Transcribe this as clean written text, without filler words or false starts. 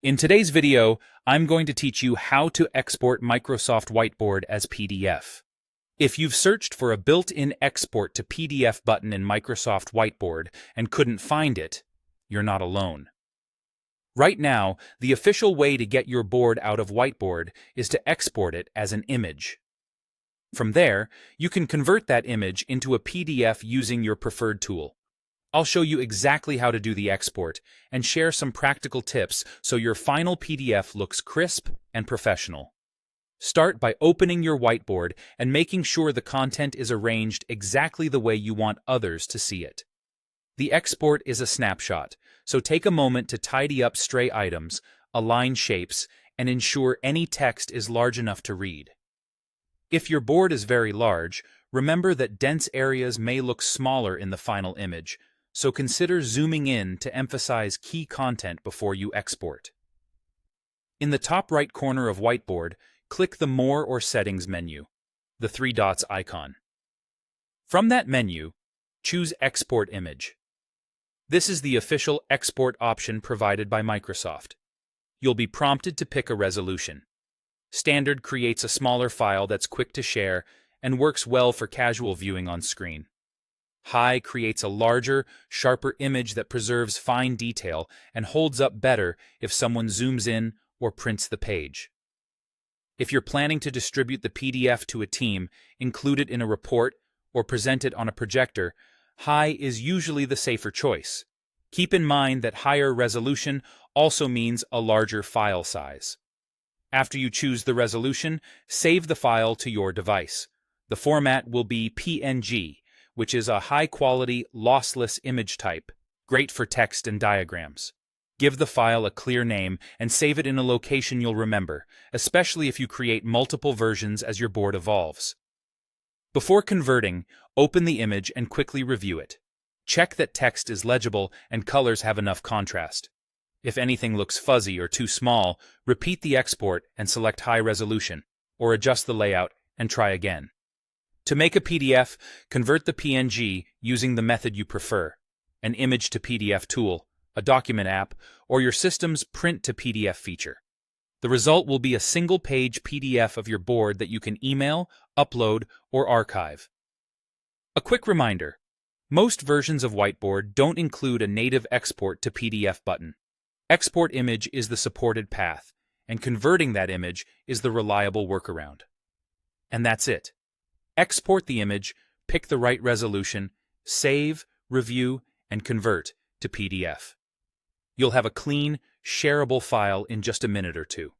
In today's video, I'm going to teach you how to export Microsoft Whiteboard as PDF. If you've searched for a built-in export to PDF button in Microsoft Whiteboard and couldn't find it, you're not alone. Right now, the official way to get your board out of Whiteboard is to export it as an image. From there, you can convert that image into a PDF using your preferred tool. I'll show you exactly how to do the export and share some practical tips so your final PDF looks crisp and professional. Start by opening your whiteboard and making sure the content is arranged exactly the way you want others to see it. The export is a snapshot, so take a moment to tidy up stray items, align shapes, and ensure any text is large enough to read. If your board is very large, remember that dense areas may look smaller in the final image, so consider zooming in to emphasize key content before you export. In the top right corner of Whiteboard, click the More or Settings menu, the three dots icon. From that menu, choose Export Image. This is the official export option provided by Microsoft. You'll be prompted to pick a resolution. Standard creates a smaller file that's quick to share and works well for casual viewing on screen. High creates a larger, sharper image that preserves fine detail and holds up better if someone zooms in or prints the page. If you're planning to distribute the PDF to a team, include it in a report, or present it on a projector, High is usually the safer choice. Keep in mind that higher resolution also means a larger file size. After you choose the resolution, save the file to your device. The format will be PNG, which is a high-quality, lossless image type, great for text and diagrams. Give the file a clear name and save it in a location you'll remember, especially if you create multiple versions as your board evolves. Before converting, open the image and quickly review it. Check that text is legible and colors have enough contrast. If anything looks fuzzy or too small, repeat the export and select high resolution, or adjust the layout and try again. To make a PDF, convert the PNG using the method you prefer, an image to PDF tool, a document app, or your system's print to PDF feature. The result will be a single-page PDF of your board that you can email, upload, or archive. A quick reminder, most versions of Whiteboard don't include a native export to PDF button. Export image is the supported path, and converting that image is the reliable workaround. And that's it. Export the image, pick the right resolution, save, review, and convert to PDF. You'll have a clean, shareable file in just a minute or two.